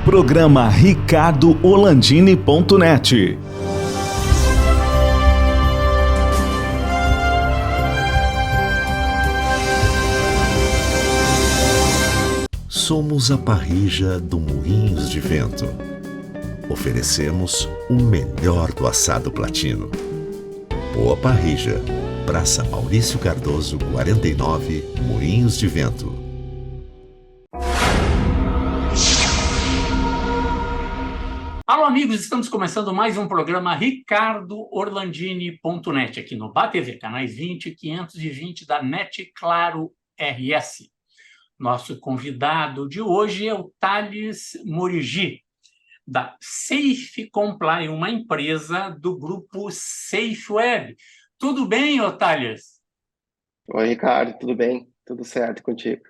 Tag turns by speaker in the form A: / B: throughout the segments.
A: Programa ricardoorlandini.net.
B: Somos a parrija do Moinhos de Vento. Oferecemos o melhor do assado platino. Boa Parrija, Praça Maurício Cardoso, 49, Moinhos de Vento.
C: Alô, amigos, estamos começando mais um programa ricardoorlandini.net aqui no BATV, canais 20 e 520 da NET Claro RS. Nosso convidado de hoje é o Thales Morigi, da Safe Comply, uma empresa do grupo SafeWeb. Tudo bem, ô Thales?
D: Oi, Ricardo, tudo bem? Tudo certo contigo?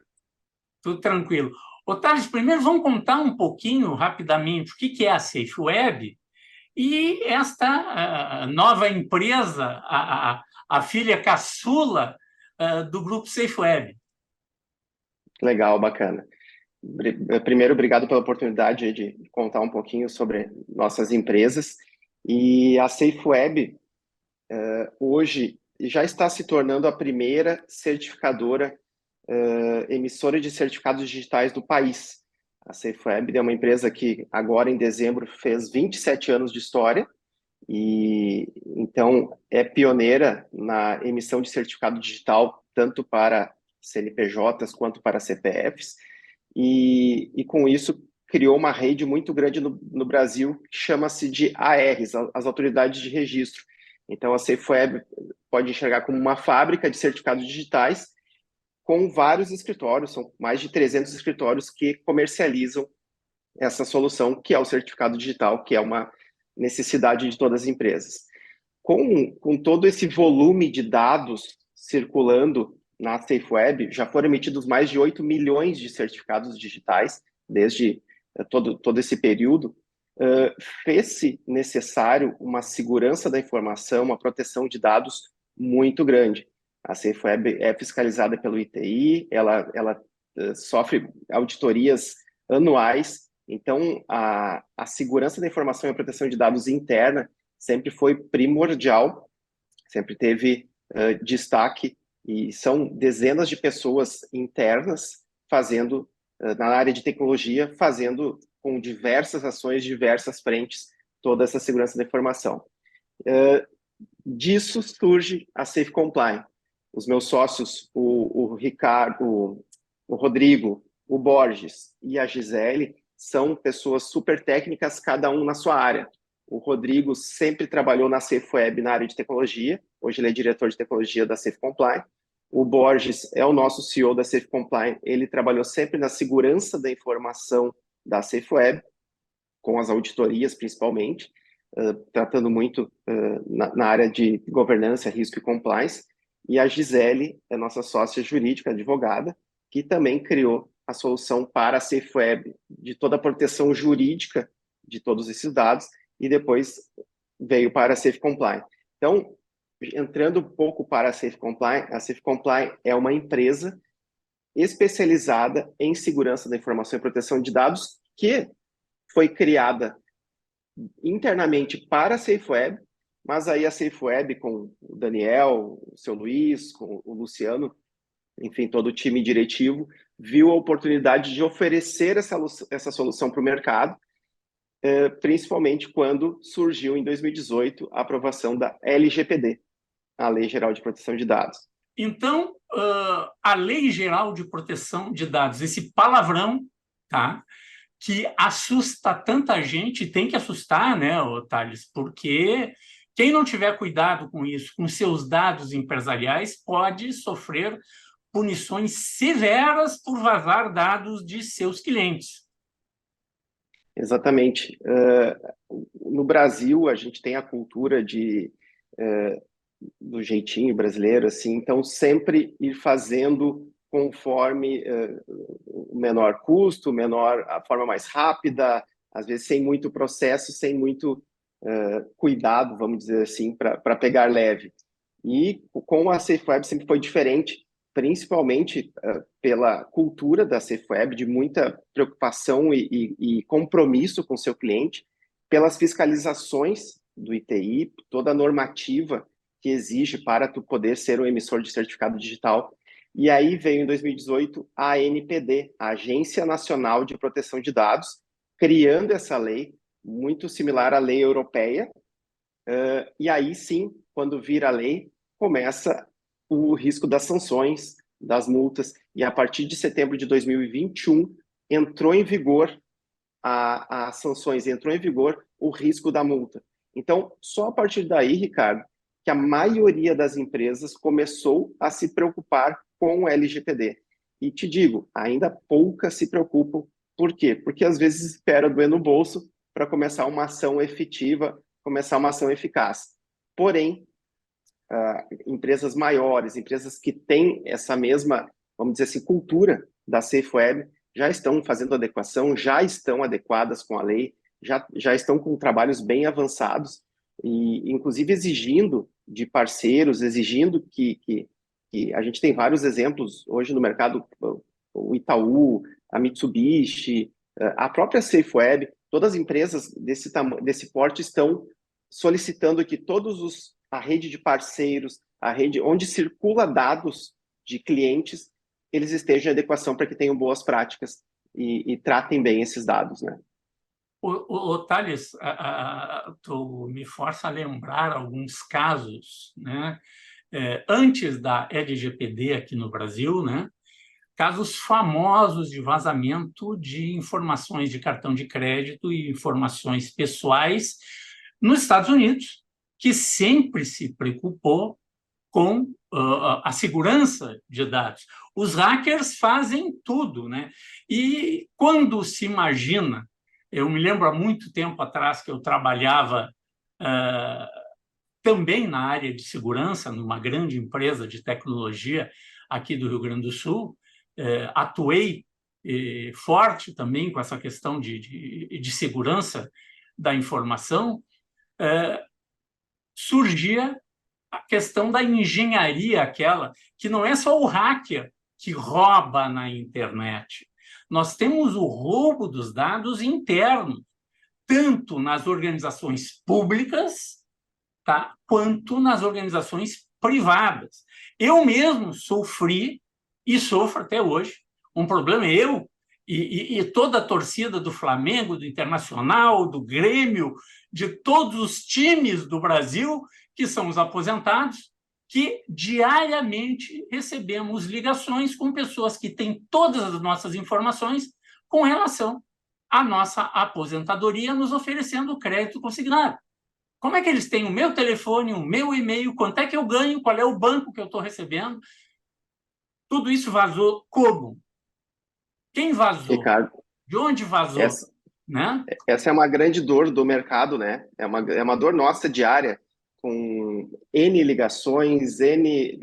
C: Tudo tranquilo. Ô Thales, primeiro vamos contar um pouquinho, rapidamente, o que é a SafeWeb e esta nova empresa, a filha caçula do grupo SafeWeb.
D: Legal, bacana. Primeiro, obrigado pela oportunidade de contar um pouquinho sobre nossas empresas. E a SafeWeb, hoje, já está se tornando a primeira certificadora, emissora de certificados digitais do país. A SafeWeb é uma empresa que agora, em dezembro, fez 27 anos de história e, então, é pioneira na emissão de certificado digital, tanto para CNPJs quanto para CPFs. E com isso, criou uma rede muito grande no Brasil, que chama-se de ARs, as Autoridades de Registro. Então, a SafeWeb pode enxergar como uma fábrica de certificados digitais com vários escritórios, são mais de 300 escritórios que comercializam essa solução, que é o certificado digital, que é uma necessidade de todas as empresas. Com todo esse volume de dados circulando na SafeWeb, já foram emitidos mais de 8 milhões de certificados digitais desde todo esse período. Fez-se necessário uma segurança da informação, uma proteção de dados muito grande. A SafeWeb é fiscalizada pelo ITI, ela sofre auditorias anuais, então a segurança da informação e a proteção de dados interna sempre foi primordial, sempre teve destaque, e são dezenas de pessoas internas fazendo, na área de tecnologia, fazendo com diversas ações, diversas frentes, toda essa segurança da informação. Disso surge a Safe Comply. Os meus sócios, o Ricardo, o Rodrigo, o Borges e a Gisele, são pessoas super técnicas, cada um na sua área. O Rodrigo sempre trabalhou na SafeWeb na área de tecnologia, hoje ele é diretor de tecnologia da Safe Comply. O Borges é o nosso CEO da Safe Comply, ele trabalhou sempre na segurança da informação da SafeWeb, com as auditorias principalmente, tratando muito na área de governança, risco e compliance. E a Gisele é nossa sócia jurídica, advogada, que também criou a solução para a SafeWeb, de toda a proteção jurídica de todos esses dados, e depois veio para a Safe Comply. Então, entrando um pouco para a Safe Comply é uma empresa especializada em segurança da informação e proteção de dados que foi criada internamente para a SafeWeb, mas aí a SafeWeb com o Daniel, o seu Luiz, com o Luciano, enfim, todo o time diretivo, viu a oportunidade de oferecer essa solução para o mercado, principalmente quando surgiu em 2018 a aprovação da LGPD, a Lei Geral de Proteção de Dados.
C: Então, a Lei Geral de Proteção de Dados, esse palavrão, tá, que assusta tanta gente, tem que assustar, né, Thales, porque quem não tiver cuidado com isso, com seus dados empresariais, pode sofrer punições severas por vazar dados de seus clientes.
D: Exatamente. No Brasil, a gente tem a cultura do jeitinho brasileiro, assim, então sempre ir fazendo conforme o menor custo, a forma mais rápida, às vezes sem muito processo, sem muito cuidado, vamos dizer assim, para pegar leve. E com a SafeWeb sempre foi diferente, principalmente pela cultura da SafeWeb, de muita preocupação e compromisso com o seu cliente, pelas fiscalizações do ITI, toda a normativa que exige para tu poder ser um emissor de certificado digital. E aí veio em 2018 a ANPD, a Agência Nacional de Proteção de Dados, criando essa lei, muito similar à lei europeia, e aí sim, quando vira a lei, começa o risco das sanções, das multas, e a partir de setembro de 2021 entrou em vigor as sanções, entrou em vigor o risco da multa. Então, só a partir daí, Ricardo, que a maioria das empresas começou a se preocupar com o LGPD. E te digo, ainda poucas se preocupam. Por quê? Porque às vezes espera doer no bolso para começar uma ação efetiva, começar uma ação eficaz. Porém, empresas maiores, empresas que têm essa mesma, vamos dizer assim, cultura da SafeWeb, já estão fazendo adequação, já estão adequadas com a lei, já estão com trabalhos bem avançados, e inclusive exigindo de parceiros, exigindo que a gente tem vários exemplos hoje no mercado, o Itaú, a Mitsubishi, a própria SafeWeb, todas as empresas desse porte estão solicitando que a rede de parceiros, a rede onde circula dados de clientes, eles estejam em adequação para que tenham boas práticas e tratem bem esses dados, né?
C: Thales, tu me força a lembrar alguns casos, né? Antes da LGPD aqui no Brasil, né? Casos famosos de vazamento de informações de cartão de crédito e informações pessoais nos Estados Unidos, que sempre se preocupou com a segurança de dados. Os hackers fazem tudo, né? E quando se imagina, eu me lembro há muito tempo atrás que eu trabalhava também na área de segurança, numa grande empresa de tecnologia aqui do Rio Grande do Sul, atuei forte também com essa questão de segurança da informação, surgia a questão da engenharia, aquela que não é só o hacker que rouba na internet. Nós temos o roubo dos dados internos, tanto nas organizações públicas, tá, quanto nas organizações privadas. Eu mesmo sofri e sofro até hoje. Um problema é eu e toda a torcida do Flamengo, do Internacional, do Grêmio, de todos os times do Brasil, que são os aposentados, que diariamente recebemos ligações com pessoas que têm todas as nossas informações com relação à nossa aposentadoria, nos oferecendo crédito consignado. Como é que eles têm o meu telefone, o meu e-mail, quanto é que eu ganho, qual é o banco que eu estou recebendo? Tudo isso vazou como? Quem vazou?
D: Ricardo,
C: De onde vazou? Né?
D: Essa é uma grande dor do mercado, né? É uma dor nossa diária, com N ligações, N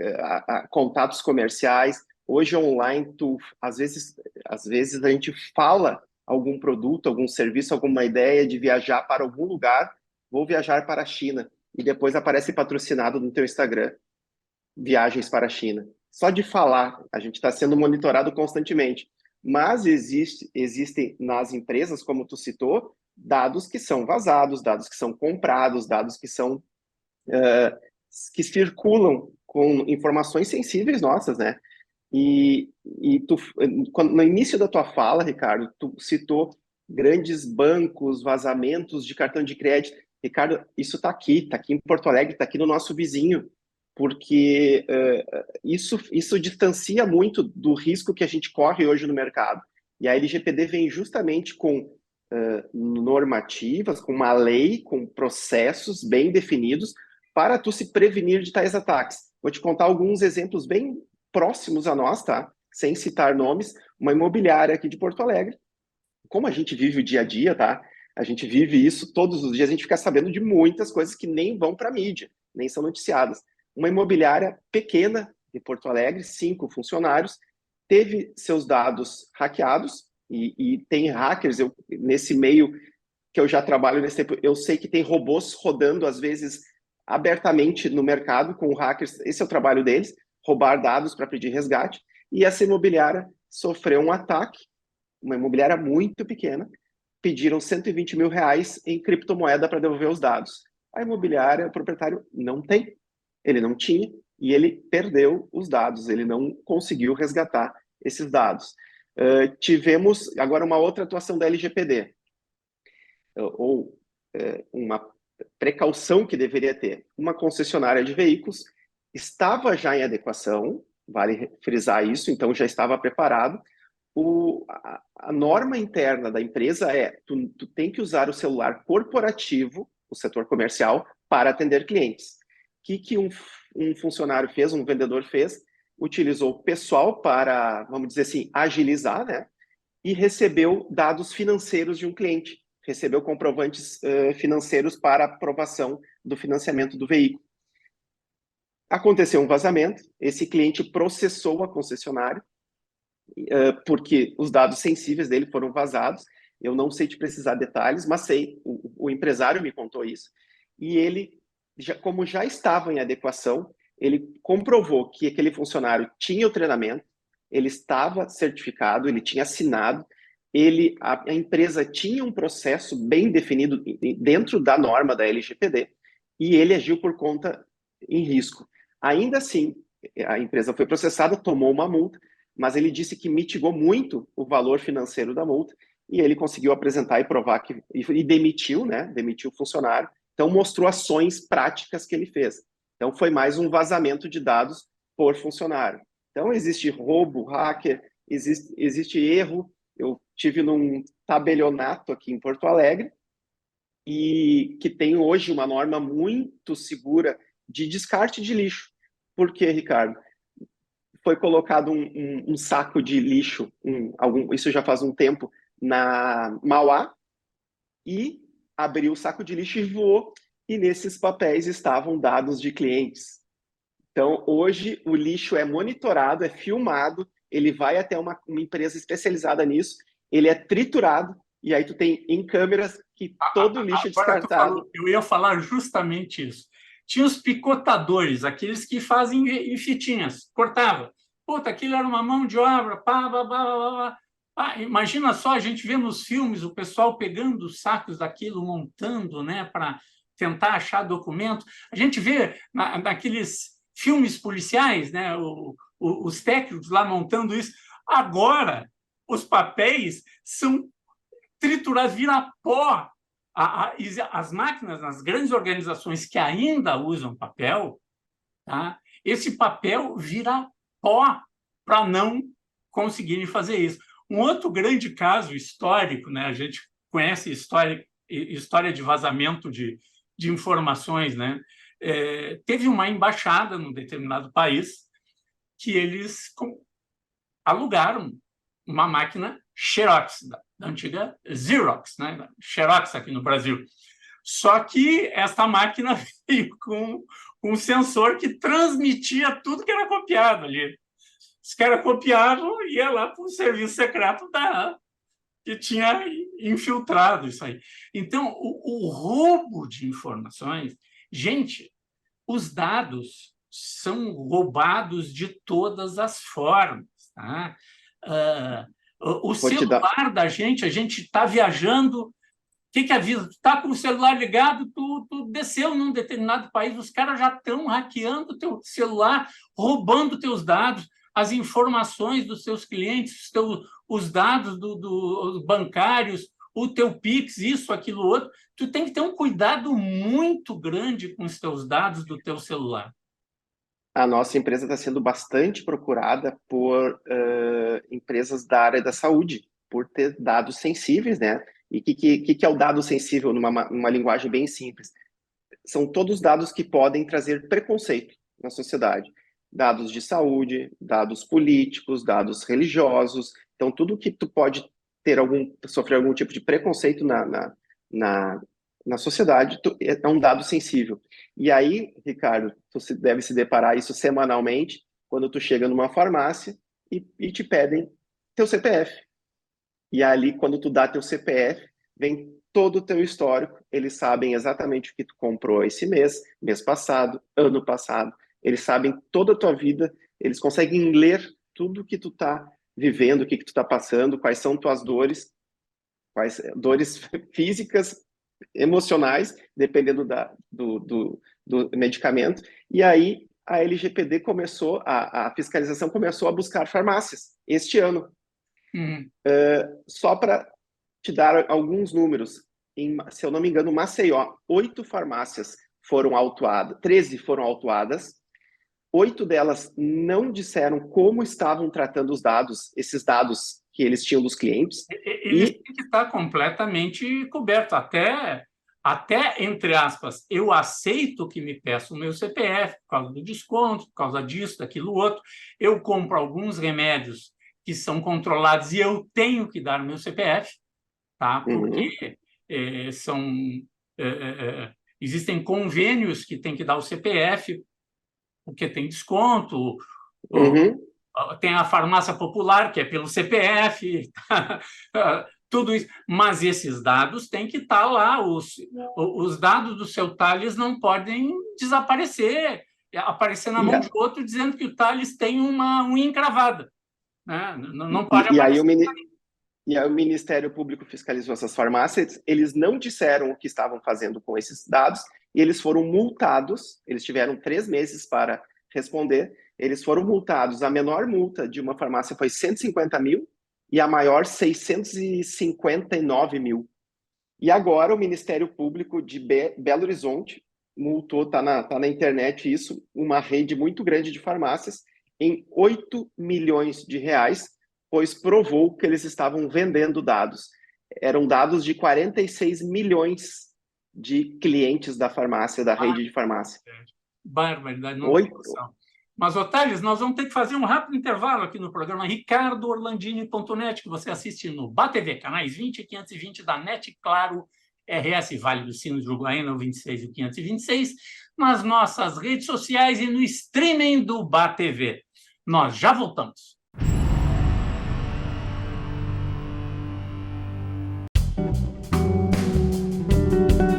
D: contatos comerciais. Hoje online, às vezes a gente fala algum produto, algum serviço, alguma ideia de viajar para algum lugar, vou viajar para a China, e depois aparece patrocinado no teu Instagram, viagens para a China. Só de falar, a gente está sendo monitorado constantemente. Mas existem nas empresas, como tu citou, dados que são vazados, dados que são comprados, dados que são que circulam com informações sensíveis nossas, né? E no início da tua fala, Ricardo, tu citou grandes bancos, vazamentos de cartão de crédito. Ricardo, isso está aqui em Porto Alegre, está aqui no nosso vizinho, porque isso distancia muito do risco que a gente corre hoje no mercado. E a LGPD vem justamente com normativas, com uma lei, com processos bem definidos para tu se prevenir de tais ataques. Vou te contar alguns exemplos bem próximos a nós, tá? Sem citar nomes, uma imobiliária aqui de Porto Alegre. Como a gente vive o dia a dia, tá? A gente vive isso todos os dias, a gente fica sabendo de muitas coisas que nem vão para a mídia, nem são noticiadas. Uma imobiliária pequena de Porto Alegre, 5 funcionários, teve seus dados hackeados, e tem hackers, nesse meio que eu já trabalho nesse tempo, eu sei que tem robôs rodando, às vezes, abertamente no mercado com hackers, esse é o trabalho deles, roubar dados para pedir resgate, e essa imobiliária sofreu um ataque, uma imobiliária muito pequena, pediram 120 mil reais em criptomoeda para devolver os dados. A imobiliária, o proprietário não tem, ele não tinha, e ele perdeu os dados, ele não conseguiu resgatar esses dados. Tivemos agora uma outra atuação da LGPD, ou uma precaução que deveria ter. Uma concessionária de veículos estava já em adequação, vale frisar isso, então já estava preparado. A norma interna da empresa é, tu tem que usar o celular corporativo, o setor comercial, para atender clientes. O que um funcionário fez, um vendedor fez? Utilizou o pessoal para, vamos dizer assim, agilizar, né? E recebeu dados financeiros de um cliente, recebeu comprovantes financeiros para aprovação do financiamento do veículo. Aconteceu um vazamento, esse cliente processou a concessionária, porque os dados sensíveis dele foram vazados. Eu não sei te precisar detalhes, mas sei, o empresário me contou isso, e ele, como já estava em adequação, ele comprovou que aquele funcionário tinha o treinamento, ele estava certificado, ele tinha assinado, a empresa tinha um processo bem definido dentro da norma da LGPD, e ele agiu por conta em risco. Ainda assim, a empresa foi processada, tomou uma multa, mas ele disse que mitigou muito o valor financeiro da multa, e ele conseguiu apresentar e provar que... E demitiu, né? Demitiu o funcionário. Então, mostrou ações práticas que ele fez. Então, foi mais um vazamento de dados por funcionário. Então, existe roubo, hacker, existe erro. Eu tive num tabelionato aqui em Porto Alegre, e que tem hoje uma norma muito segura de descarte de lixo. Por quê, Ricardo? Foi colocado um saco de lixo, isso já faz um tempo, na Mauá, e abriu o saco de lixo e voou, e nesses papéis estavam dados de clientes. Então, hoje, o lixo é monitorado, é filmado, ele vai até uma empresa especializada nisso, ele é triturado, e aí tu tem em câmeras que todo o lixo é descartado.
C: Eu ia falar justamente isso. Tinha os picotadores, aqueles que fazem em fitinhas, cortava. Puta, aquilo era uma mão de obra, pá, pá, pá, pá, pá. Imagina só, a gente vê nos filmes o pessoal pegando os sacos daquilo, montando, né, para tentar achar documento. A gente vê naqueles filmes policiais, né, os técnicos lá montando isso. Agora, os papéis são triturados, vira pó. As máquinas, nas grandes organizações que ainda usam papel, tá? Esse papel vira pó para não conseguirem fazer isso. Um outro grande caso histórico, né? A gente conhece história de vazamento de informações, né? Teve uma embaixada num determinado país que eles alugaram uma máquina Xerox, da antiga Xerox, né? Xerox aqui no Brasil. Só que essa máquina veio com um sensor que transmitia tudo que era copiado ali. Os caras copiavam e ia lá para o serviço secreto que tinha infiltrado isso aí. Então, o roubo de informações... Gente, os dados são roubados de todas as formas, tá? O celular da gente, a gente está viajando, o que avisa? Tu está com o celular ligado, tu desceu num determinado país, os caras já estão hackeando o teu celular, roubando teus dados, as informações dos seus clientes, os dados dos bancários, o teu Pix, isso, aquilo, outro. Tu tem que ter um cuidado muito grande com os teus dados do teu celular.
D: A nossa empresa está sendo bastante procurada por empresas da área da saúde, por ter dados sensíveis, né? E o que é o dado sensível numa linguagem bem simples? São todos dados que podem trazer preconceito na sociedade. Dados de saúde, dados políticos, dados religiosos. Então, tudo que tu pode sofrer algum tipo de preconceito na sociedade é um dado sensível. E aí, Ricardo, tu deve se deparar isso semanalmente, quando tu chega numa farmácia e te pedem teu CPF. E ali, quando tu dá teu CPF, vem todo o teu histórico, eles sabem exatamente o que tu comprou esse mês passado, ano passado, eles sabem toda a tua vida, eles conseguem ler tudo que tu está vivendo, o que tu está passando, quais são tuas dores, quais dores físicas, emocionais, dependendo do medicamento. E aí a LGPD começou, a fiscalização começou a buscar farmácias este ano. Só para te dar alguns números, se eu não me engano, Maceió, 8 farmácias foram autuadas, 13 foram autuadas, 8 delas não disseram como estavam tratando os dados, esses dados que eles tinham dos clientes.
C: Eles têm que estar completamente coberto, até, entre aspas, eu aceito que me peça o meu CPF por causa do desconto, por causa disso, daquilo outro. Eu compro alguns remédios que são controlados e eu tenho que dar o meu CPF, tá? Porque existem convênios que tem que dar o CPF porque tem desconto, tem a farmácia popular, que é pelo CPF, tudo isso. Mas esses dados têm que estar lá, os dados do seu Thales não podem desaparecer, aparecer na mão de outro dizendo que o Thales tem uma unha encravada. Né? Não pode aparecer.
D: E aí o Ministério Público fiscalizou essas farmácias, eles não disseram o que estavam fazendo com esses dados, e eles foram multados, eles tiveram 3 meses para responder, eles foram multados. A menor multa de uma farmácia foi 150 mil e a maior 659 mil. E agora o Ministério Público de Belo Horizonte multou, está na internet isso, uma rede muito grande de farmácias em 8 milhões de reais, pois provou que eles estavam vendendo dados. Eram dados de 46 milhões de clientes da farmácia, da rede de farmácia.
C: Barbaridade, não tem noção. Mas, Thales, nós vamos ter que fazer um rápido intervalo aqui no programa ricardoorlandini.net, que você assiste no BATV, canais 20 e 520 da NET, claro, RS Vale dos Sinos de Uruguaiana, 26 e 526, nas nossas redes sociais e no streaming do BATV. Nós já voltamos.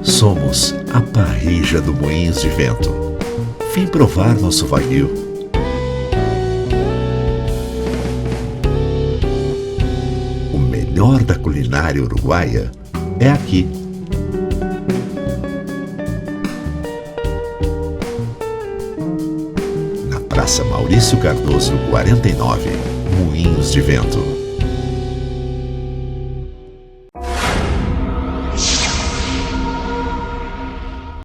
B: Somos a Parrija do Moinhos de Vento. Vem provar nosso wagyu. O melhor da culinária uruguaia é aqui. Na Praça Maurício Cardoso, 49, Moinhos de Vento.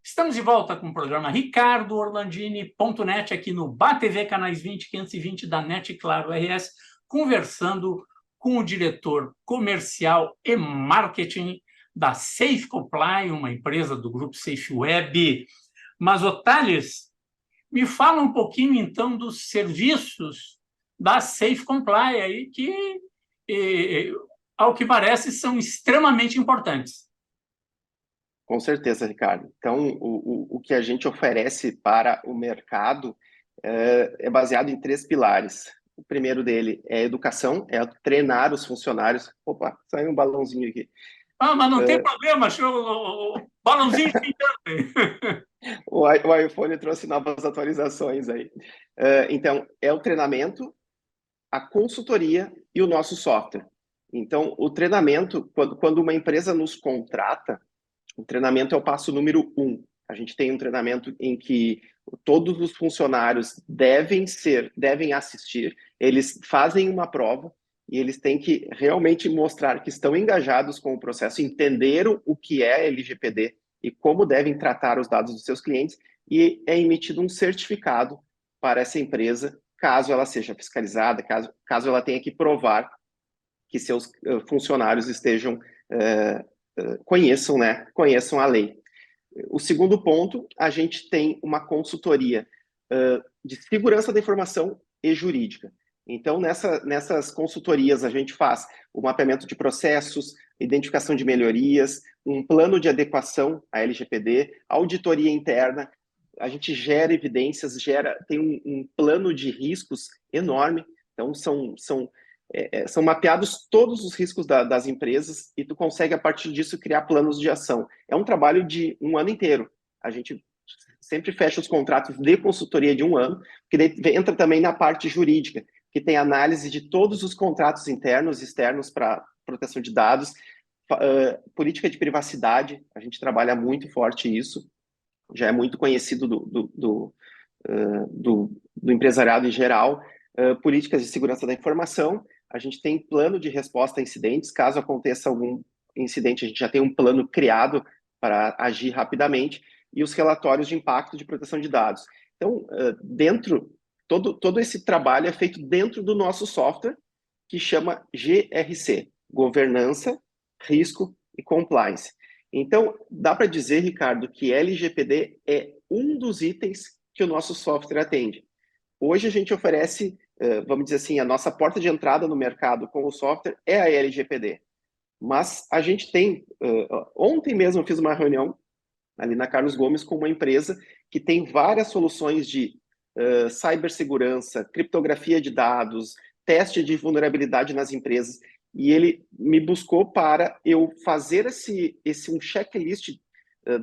C: Estamos de volta com o programa ricardoorlandini.net aqui no BATV, canais 20 e 520 da NET, claro, RS, conversando com o diretor comercial e marketing da Safe Comply, uma empresa do grupo Safe Web. Mas, Thales, me fala um pouquinho, então, dos serviços da Safe Comply, aí, que, ao que parece, são extremamente importantes.
D: Com certeza, Ricardo. Então, o que a gente oferece para o mercado é baseado em 3 pilares. O primeiro dele é a educação, é treinar os funcionários. Opa, saiu um balãozinho aqui.
C: Mas não tem problema, o balãozinho fica.
D: O iPhone trouxe novas atualizações aí. Então, é o treinamento, a consultoria e o nosso software. Então, o treinamento, quando uma empresa nos contrata, o treinamento é o passo número 1. A gente tem um treinamento em que todos os funcionários devem assistir, eles fazem uma prova e eles têm que realmente mostrar que estão engajados com o processo, entenderam o que é LGPD e como devem tratar os dados dos seus clientes, e é emitido um certificado para essa empresa, caso ela seja fiscalizada, caso ela tenha que provar que seus funcionários conheçam a lei. O segundo ponto, a gente tem uma consultoria de segurança da informação e jurídica. Então, nessas consultorias, a gente faz o mapeamento de processos, identificação de melhorias, um plano de adequação à LGPD, auditoria interna, a gente gera evidências, tem um plano de riscos enorme. Então, são mapeados todos os riscos das empresas e tu consegue, a partir disso, criar planos de ação. É um trabalho de um ano inteiro. A gente sempre fecha os contratos de consultoria de 1 ano, que daí entra também na parte jurídica, que tem análise de todos os contratos internos e externos para proteção de dados, política de privacidade, a gente trabalha muito forte isso, já é muito conhecido do empresariado em geral, políticas de segurança da informação, a gente tem plano de resposta a incidentes, caso aconteça algum incidente, a gente já tem um plano criado para agir rapidamente, e os relatórios de impacto de proteção de dados. Então, todo esse trabalho é feito dentro do nosso software, que chama GRC, Governança, Risco e Compliance. Então, dá para dizer, Ricardo, que LGPD é um dos itens que o nosso software atende. Hoje a gente oferece, vamos dizer assim, a nossa porta de entrada no mercado com o software é a LGPD. Mas a gente tem, ontem mesmo eu fiz uma reunião ali na Carlos Gomes com uma empresa que tem várias soluções de cibersegurança, criptografia de dados, teste de vulnerabilidade nas empresas, e ele me buscou para eu fazer um checklist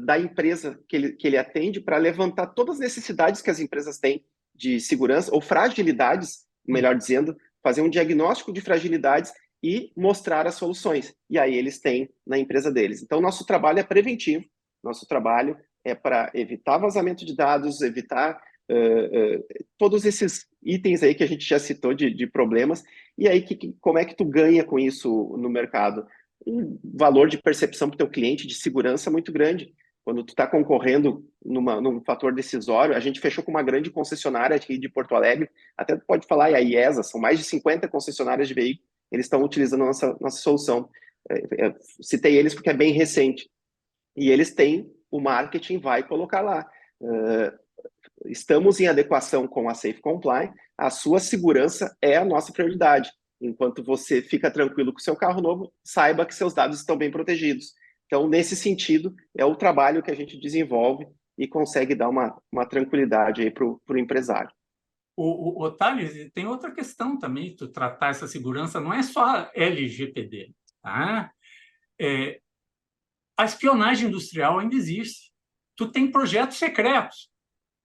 D: da empresa que ele atende para levantar todas as necessidades que as empresas têm de segurança, ou fragilidades, melhor dizendo, fazer um diagnóstico de fragilidades e mostrar as soluções. E aí eles têm na empresa deles. Então, nosso trabalho é preventivo, nosso trabalho é para evitar vazamento de dados, evitar todos esses itens aí que a gente já citou de problemas. E aí, como é que tu ganha com isso no mercado? Um valor de percepção para o teu cliente, de segurança muito grande. Quando tu está concorrendo num fator decisório, a gente fechou com uma grande concessionária aqui de Porto Alegre, até pode falar, a IESA, são mais de 50 concessionárias de veículos, eles estão utilizando a nossa solução. Citei eles porque é bem recente. E eles têm, o marketing vai colocar lá. Estamos em adequação com a Safe Comply, a sua segurança é a nossa prioridade. Enquanto você fica tranquilo com o seu carro novo, saiba que seus dados estão bem protegidos. Então, nesse sentido, é o trabalho que a gente desenvolve e consegue dar uma tranquilidade aí para o empresário.
C: O Thales, tem outra questão também, tu tratar essa segurança, não é só LGPD, tá? A espionagem industrial ainda existe. Tu tem projetos secretos,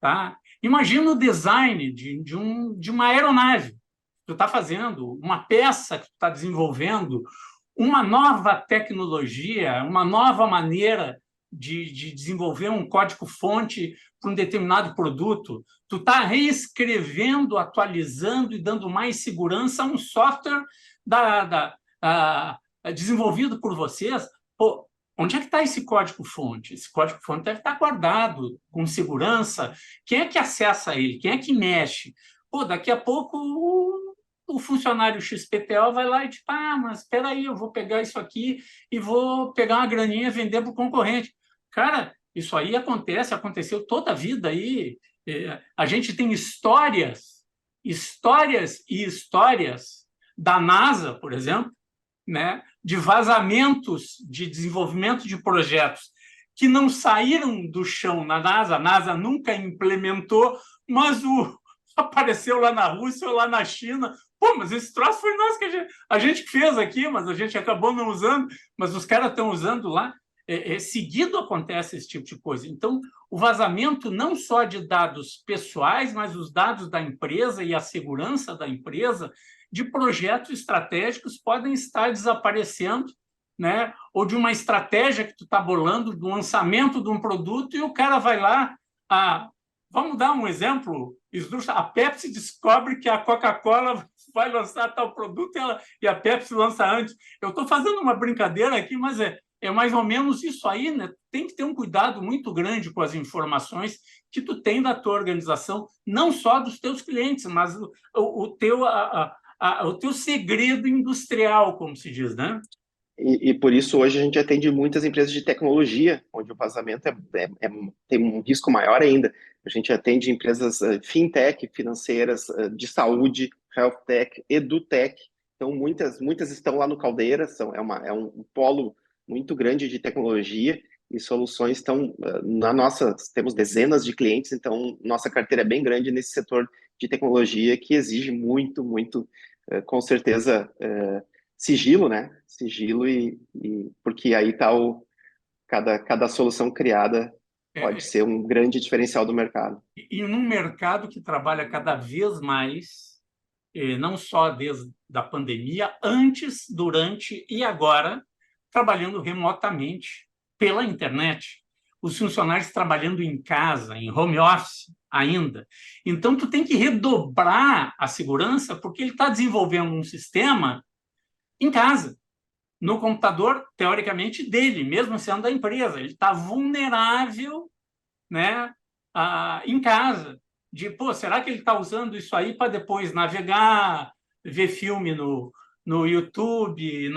C: tá? Imagina o design de uma aeronave. Tu está fazendo uma peça que tu está desenvolvendo, uma nova tecnologia, uma nova maneira de desenvolver um código-fonte para um determinado produto. Tu está reescrevendo, atualizando e dando mais segurança a um software desenvolvido por vocês. Pô, onde é que está esse código-fonte? Esse código-fonte deve estar guardado com segurança. Quem é que acessa ele? Quem é que mexe? Pô, daqui a pouco o funcionário XPTO vai lá e diz, mas espera aí, eu vou pegar isso aqui e vou pegar uma graninha e vender para o concorrente. Cara, isso aí aconteceu toda a vida aí. A gente tem histórias da NASA, por exemplo, né, de vazamentos de desenvolvimento de projetos que não saíram do chão na NASA, a NASA nunca implementou, mas apareceu lá na Rússia ou lá na China. Pô, mas esse troço foi nós que a gente fez aqui, mas a gente acabou não usando, mas os caras estão usando lá. Seguido acontece esse tipo de coisa. Então, o vazamento não só de dados pessoais, mas os dados da empresa e a segurança da empresa, de projetos estratégicos, podem estar desaparecendo, né? Ou de uma estratégia que tu está bolando, do lançamento de um produto, e o cara vai lá... Vamos dar um exemplo? A Pepsi descobre que a Coca-Cola vai lançar tal produto e a Pepsi lança antes. Eu estou fazendo uma brincadeira aqui, mas é mais ou menos isso aí, né? Tem que ter um cuidado muito grande com as informações que tu tem da tua organização, não só dos teus clientes, mas o teu segredo industrial, como se diz, né?
D: E por isso hoje a gente atende muitas empresas de tecnologia, onde o vazamento tem um risco maior ainda. A gente atende empresas fintech, financeiras, de saúde, health tech, edutech. Então, muitas estão lá no Caldeira, é um polo muito grande de tecnologia e soluções estão temos dezenas de clientes, então nossa carteira é bem grande nesse setor de tecnologia que exige muito, com certeza, sigilo, né? Sigilo porque aí está cada solução criada pode ser um grande diferencial do mercado.
C: E num mercado que trabalha cada vez mais, não só desde a pandemia, antes, durante e agora, trabalhando remotamente pela internet. Os funcionários trabalhando em casa, em home office ainda. Então, tu tem que redobrar a segurança, porque ele está desenvolvendo um sistema em casa, no computador, teoricamente, dele, mesmo sendo da empresa. Ele está vulnerável, né, em casa. Pô, será que ele está usando isso aí para depois navegar, ver filme no YouTube,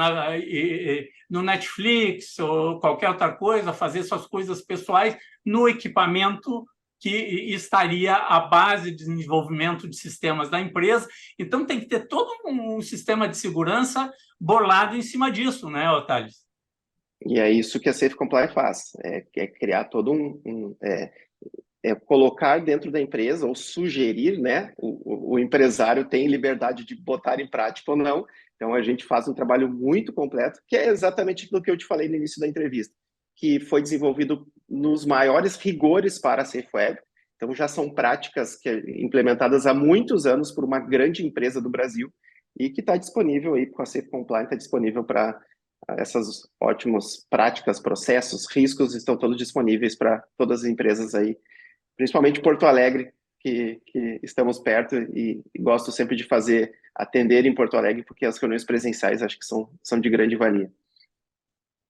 C: no Netflix ou qualquer outra coisa, fazer suas coisas pessoais no equipamento que estaria à base de desenvolvimento de sistemas da empresa? Então, tem que ter todo um sistema de segurança bolado em cima disso, né, Otales?
D: E é isso que a Safe Comply faz, é criar todo colocar dentro da empresa ou sugerir, né? O empresário tem liberdade de botar em prática ou não. Então, a gente faz um trabalho muito completo, que é exatamente aquilo que eu te falei no início da entrevista, que foi desenvolvido nos maiores rigores para a Safe Web. Então, já são práticas implementadas há muitos anos por uma grande empresa do Brasil e que está disponível aí com a Safe Compliance, está disponível para essas ótimas práticas, processos, riscos, estão todos disponíveis para todas as empresas aí, principalmente Porto Alegre, que estamos perto e gosto sempre de atender em Porto Alegre, porque as reuniões presenciais acho que são de grande valia.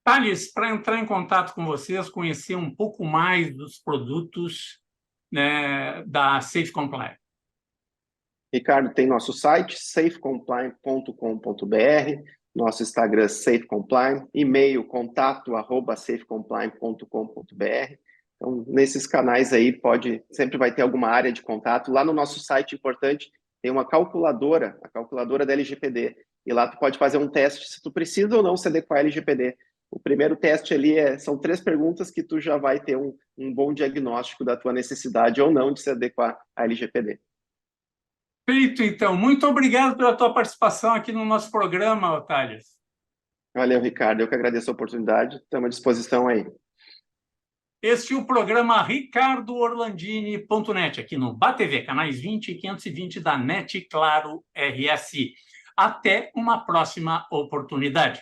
C: Thales, para entrar em contato com vocês, conhecer um pouco mais dos produtos, né, da Safe Comply.
D: Ricardo, tem nosso site, safecomply.com.br, nosso Instagram, safecomply, e-mail, contato@safecomply.com.br. Então, nesses canais aí, sempre vai ter alguma área de contato. Lá no nosso site, importante, tem uma calculadora, a calculadora da LGPD. E lá tu pode fazer um teste se tu precisa ou não se adequar à LGPD. O primeiro teste ali são 3 perguntas que tu já vai ter um bom diagnóstico da tua necessidade ou não de se adequar à LGPD.
C: Feito, então. Muito obrigado pela tua participação aqui no nosso programa, Thales.
D: Valeu, Ricardo. Eu que agradeço a oportunidade. Estamos à disposição aí.
C: Este é o programa ricardoorlandini.net, aqui no BATV, canais 20 e 520 da NET Claro RS. Até uma próxima oportunidade.